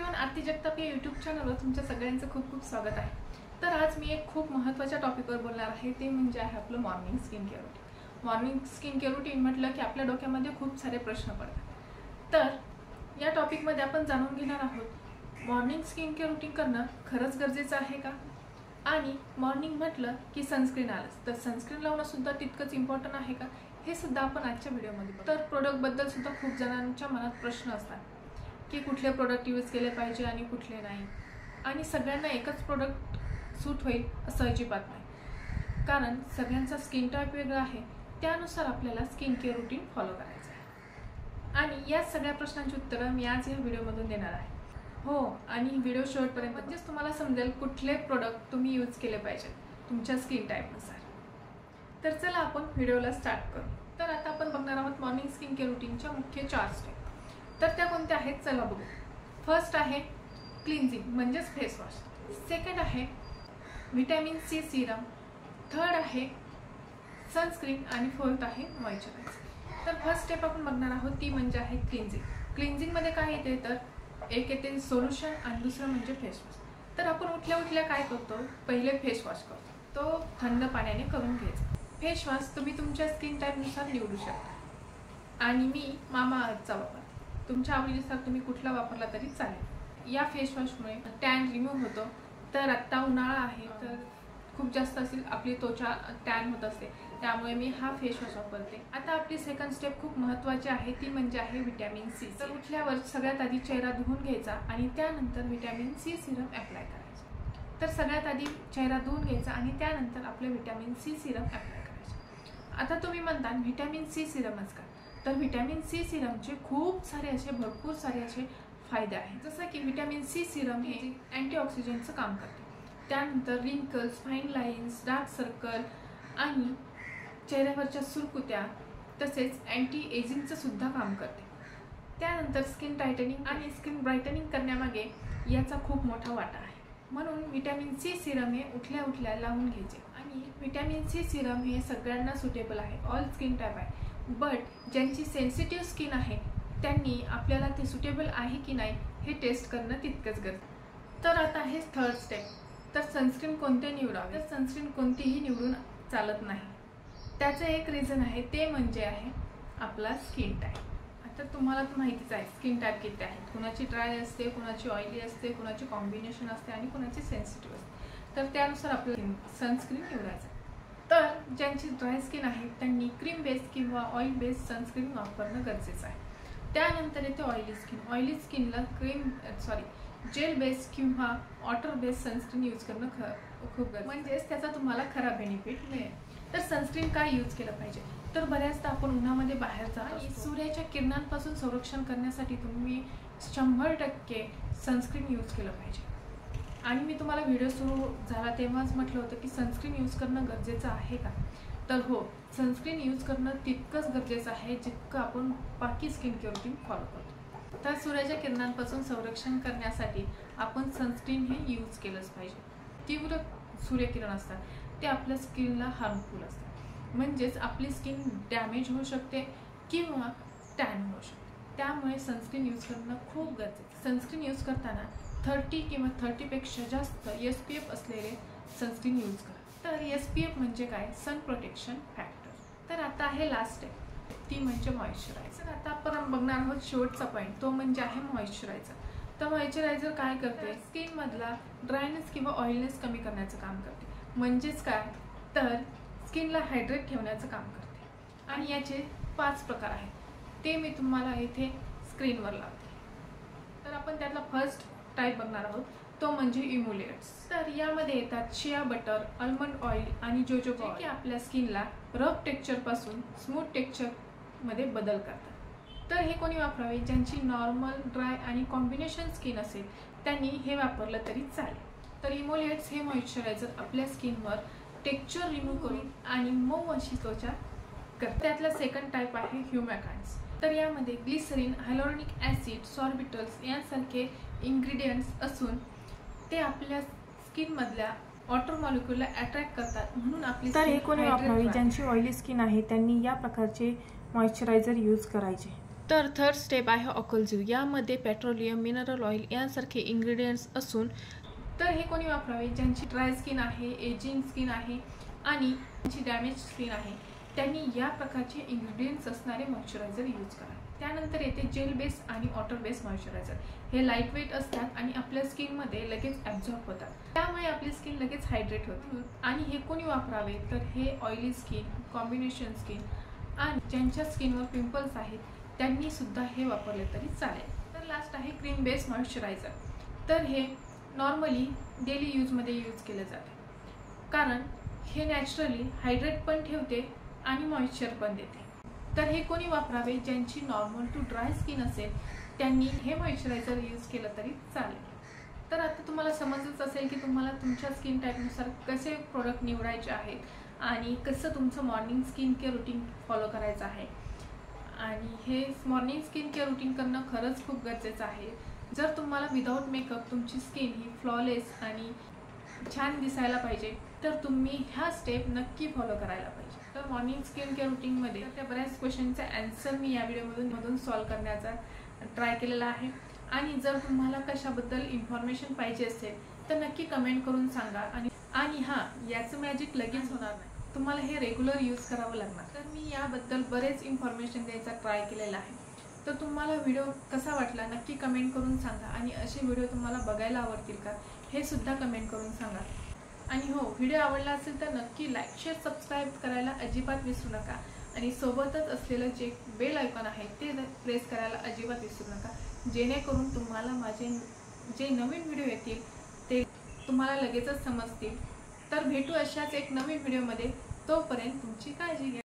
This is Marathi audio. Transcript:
एव्हरीवन, आरती जगताप या यूट्यूब चॅनलवर तुमच्या सगळ्यांचं खूप खूप स्वागत आहे। तर आज मी एक खूप महत्त्वाच्या टॉपिकवर बोलणार आहे, ते म्हणजे आहे आपलं morning skin care routine. Morning skin care routine म्हटलं की आपल्या डोक्यामध्ये खूप सारे प्रश्न पडतात। तर या टॉपिकमध्ये आपण जाणून घेणार आहोत मॉर्निंग स्किन केअर रूटीन करणं खरंच गरजेचं आहे का, आणि मॉर्निंग म्हटलं की सनस्क्रीन आलंच, तर सनस्क्रीन लावणं सुद्धा तितकंच इम्पॉर्टंट आहे का, हे सुद्धा आपण आजच्या व्हिडिओमध्ये बघू। तर प्रोडक्टबद्दल सुद्धा खूप जणांच्या मनात प्रश्न असतात की कुठले प्रोडक्ट यूज केले पाहिजे आणि कुठले नाही, आणि सगळ्यांना एकच प्रोडक्ट सूट होईल असं अजिबात नाही, कारण सगळ्यांचा स्किन टाईप वेगळा आहे, त्यानुसार आपल्याला स्किन केअर रूटीन फॉलो करायचं आहे। आणि या सगळ्या प्रश्नांची उत्तरं मी आज या व्हिडिओमधून देणार आहे। हो, आणि व्हिडिओ शेवटपर्यंत म्हणजेच तुम्हाला समजेल कुठले प्रोडक्ट तुम्ही यूज केले पाहिजेत तुमच्या स्किन टाईपनुसार। तर चला आपण व्हिडिओला स्टार्ट करू। तर आता आपण बघणार आहोत मॉर्निंग स्किन केअर रूटीनच्या मुख्य 4 स्टेप। तर त्या कोणत्या आहेत चला बघू। फर्स्ट आहे क्लिन्झिंग म्हणजेच फेस वॉश, सेकंड आहे व्हिटॅमिन सी सिरम, थर्ड आहे सनस्क्रीन आणि फोर्थ आहे मॉइश्चरायझर। तर फर्स्ट स्टेप आपण बघणार आहोत ती म्हणजे आहे क्लिन्झिंग। क्लिन्झिंगमध्ये काय येते तर एक येते सोल्युशन आणि दुसरं म्हणजे फेस वॉश। तर आपण उठल्या उठल्या काय करतो, पहिले फेस वॉश करतो, तो थंड पाण्याने करून घ्यायचा। फेस वॉश तुम्ही तुमच्या स्किन टाईपनुसार निवडू शकता, आणि मी मामाअर्थचा वापरते, तुमच्या आवडीनुसार तुम्ही कुठला वापरला तरी चालेल। या फेस वॉशमुळे टॅन रिमूव्ह होतो। तर आत्ता उन्हाळा आहे तर खूप जास्त असेल आपली त्वचा टॅन होत असते, त्यामुळे मी हा फेस वॉश वापरते। आता आपली सेकंड स्टेप खूप महत्त्वाची आहे, ती म्हणजे आहे व्हिटॅमिन सी। तर उठल्यावर सगळ्यात आधी चेहरा धुवून घ्यायचा आणि त्यानंतर व्हिटॅमिन सी सिरम अप्लाय करायचं। तर सगळ्यात आधी चेहरा धुवून घ्यायचा आणि त्यानंतर आपले व्हिटॅमिन सी सिरम अप्लाय करायचे। आता तुम्ही म्हणता व्हिटॅमिन सी सिरमच का, तर व्हिटॅमिन सी सिरमचे खूप सारे असे भरपूर सारे असे फायदे आहेत। जसं की व्हिटॅमिन सी सिरम हे अँटीऑक्सिडंटचं काम करते, त्यानंतर wrinkles, fine lines, dark circle आणि चेहऱ्यावरच्या सुरकुत्या तसेच अँटी एजिंगचं सुद्धा काम करते। त्यानंतर स्किन टायटनिंग आणि स्किन ब्राईटनिंग करण्यामागे याचा खूप मोठा वाटा आहे, म्हणून व्हिटॅमिन सी सिरम हे उठल्या उठल्या लावून घ्यायचे। आणि व्हिटॅमिन सी सिरम हे सगळ्यांना सुटेबल आहे, ऑल स्किन टाईप आहे, बट ज्यांची सेन्सिटिव्ह स्किन आहे त्यांनी आपल्याला ते सुटेबल आहे की नाही हे टेस्ट करणं तितकंच गरजेचं। तर आता हे थर्ड स्टेप, तर सनस्क्रीन कोणते निवडावे। तर सनस्क्रीन कोणतीही निवडून चालत नाही, त्याचं एक रिझन आहे, ते म्हणजे आहे आपला स्किन टाईप। आता तुम्हाला तर माहितीच आहे स्किन टाईप किती आहेत, कुणाची ड्राय असते, कुणाची ऑइली असते, कुणाची कॉम्बिनेशन असते आणि कुणाची सेन्सिटिव्ह असते, तर त्यानुसार आपल्याला सनस्क्रीन निवडायचं। तर ज्यांची ड्राय स्किन आहे त्यांनी क्रीम बेस किंवा ऑइल बेस सनस्क्रीन वापरणं गरजेचं आहे। त्यानंतर येते ऑइली स्किन। ऑइली स्किनला जेल बेस किंवा वॉटर बेस सनस्क्रीन यूज करणं खूप गरजेचं, म्हणजेच त्याचा तुम्हाला खरा बेनिफिट मिळेल। तर सनस्क्रीन काय यूज केलं पाहिजे, तर बऱ्याचदा आपण उन्हामध्ये बाहेर जातो आणि सूर्याच्या किरणांपासून संरक्षण करण्यासाठी तुम्ही 100% सनस्क्रीन यूज केलं पाहिजे। आणि मी तुम्हाला व्हिडिओ सुरू झाला तेव्हाच म्हटलं होतं की सनस्क्रीन यूज करणं गरजेचं आहे का, तर हो, सनस्क्रीन यूज करणं तितकंच गरजेचं आहे जितकं आपण बाकी स्किन केअर रूटीन फॉलो करतो। तर सूर्याच्या किरणांपासून संरक्षण करण्यासाठी आपण सनस्क्रीन हे यूज केलंच पाहिजे। तीव्र सूर्यकिरण असतात ते आपल्या स्किनला हार्मफुल असतात, म्हणजेच आपली स्किन डॅमेज होऊ शकते किंवा टॅन होऊ शकते, त्यामुळे सनस्क्रीन यूज करणं खूप गरजेचं। सनस्क्रीन यूज करताना 30 किंवा 30पेक्षा जास्त SPF असलेले सनस्क्रीन यूज करा। तर SPF म्हणजे काय, सन प्रोटेक्शन फॅक्टर। तर आता आहे लास्ट स्टेप, ती म्हणजे मॉइश्चरायझर। आता आपण बघणार आहोत शेवटचा पॉईंट, तो म्हणजे आहे मॉइश्चरायझर। तर मॉइश्चरायझर काय करते, स्किन मधला ड्रायनेस किंवा ऑइलनेस कमी करण्याचं काम करते, म्हणजेच काय तर स्किनला हायड्रेट ठेवण्याचं काम करते। आणि याचे 5 प्रकार आहेत, ते मी तुम्हाला इथे स्क्रीनवर लावते। तर आपण त्यातला फर्स्ट टाईप बघणार आहोत, तो म्हणजे इम्युलेट्स। तर यामध्ये येतात शिया बटर, आल्मंड ऑइल आणि जोजोबा, की आपल्या स्किनला रफ टेक्स्चर पासून स्मूथ टेक्स्चर मध्ये बदल करतात। तर हे कोणी वापरावे, ज्यांची नॉर्मल, ड्राय आणि कॉम्बिनेशन स्किन असेल त्यांनी हे वापरलं तरी चालेल। तर इम्युलेट्स हे मॉइश्चरायझर आपल्या स्किनवर टेक्स्चर रिमूव्ह करून आणि मऊ अशी त्वचा करतात। त्यातला सेकंड टाईप आहे ह्युमॅकान्स। तर यामध्ये ग्लिसरीन, हायलोरॉनिक ॲसिड, सॉर्बिटल्स यांसारखे इंग्रेडियंट्स असून ते आपल्या स्किन मधल्या वॉटर मॉलिक्यूलला अट्रॅक्ट करतात, म्हणून आपली तर हे कोणी वापरावे, ज्यांची ऑइली स्किन आहे त्यांनी या प्रकारचे मॉइश्चरायझर यूज करायचे। तर थर्ड स्टेप आहे ऑकल्झिव. यामध्ये पेट्रोलियम, मिनरल ऑइल यांसारखे इन्ग्रेडियंट्स असून तर हे कोणी वापरावे? ज्यांची ड्राय स्किन आहे, एजिंग स्किन आहे आणि ज्यांची डॅमेज स्किन आहे, त्यांनी या प्रकारचे इन्ग्रेडियंट्स असणारे मॉइश्चरायझर यूज करा. त्यानंतर येते जेल बेस आणि वॉटर बेस मॉइश्चरायझर. हे लाईट वेट असतात आणि आपल्या स्किनमध्ये लगेच ॲब्झॉर्ब होतात, त्यामुळे आपली स्किन लगेच हायड्रेट होते. आणि हे कोणी वापरावे? तर हे ऑइली स्किन, कॉम्बिनेशन स्किन आणि ज्यांच्या स्किनवर पिंपल्स आहेत त्यांनी सुद्धा हे वापरले तरी चालेल. तर लास्ट आहे क्रीम बेस मॉइश्चरायझर. तर हे नॉर्मली डेली यूजमध्ये यूज केलं जाते, कारण हे नॅचरली हायड्रेट पण ठेवते आणि मॉइश्चर पण देते. तर हे कोणी वापरावे? ज्यांची नॉर्मल टू ड्राय स्किन असेल त्यांनी हे मॉइश्चरायझर यूज केलं तरी चालेल. तर आता तुम्हाला समजच असेल की तुम्हाला तुमच्या स्किन टाईपनुसार कसे प्रोडक्ट निवडायचे आहेत आणि कसं तुमचं morning skin care routine follow करायचं आहे. आणि हे मॉर्निंग स्किन केअर रुटीन करणं खरंच खूप गरजेचं आहे. जर तुम्हाला विदाऊट मेकअप तुमची स्किन ही फ्लॉलेस आणि छान दिसायला पाहिजे तर तुम्ही ह्या स्टेप नक्की फॉलो करायला पाहिजे. तर मॉर्निंग स्किन केअर रुटीनमध्ये त्या बऱ्याच क्वेश्चनचा ॲन्सर मी या व्हिडिओमधून सॉल्व करण्याचा ट्राय केलेला आहे. आणि जर तुम्हाला कशाबद्दल इन्फॉर्मेशन पाहिजे असेल तर नक्की कमेंट करून सांगा. आणि हां, याचं मॅजिक लगेच होणार नाही, तुम्हाला हे रेग्युलर यूज करावं लागणार. तर मी याबद्दल बरेच इन्फॉर्मेशन द्यायचा ट्राय केलेला आहे. तर तुम्हाला व्हिडिओ कसा वाटला नक्की कमेंट करून सांगा. आणि असे व्हिडिओ तुम्हाला बघायला आवडतील का हे सुद्धा कमेंट करून सांगा. आणि हो, व्हिडिओ आवडला असेल तर नक्की लाईक, शेअर, सबस्क्राईब करायला अजिबात विसरू नका. आणि सोबतच असलेलं जे बेल आयकॉन आहे ते प्रेस करायला अजिबात विसरू नका, जेणेकरून तुम्हाला माझे जे नवीन व्हिडिओ येतील ते तुम्हाला लगेचच समजतील. तर भेटू अशाच एक नवीन व्हिडिओमध्ये. तोपर्यंत तुमची काळजी घ्या.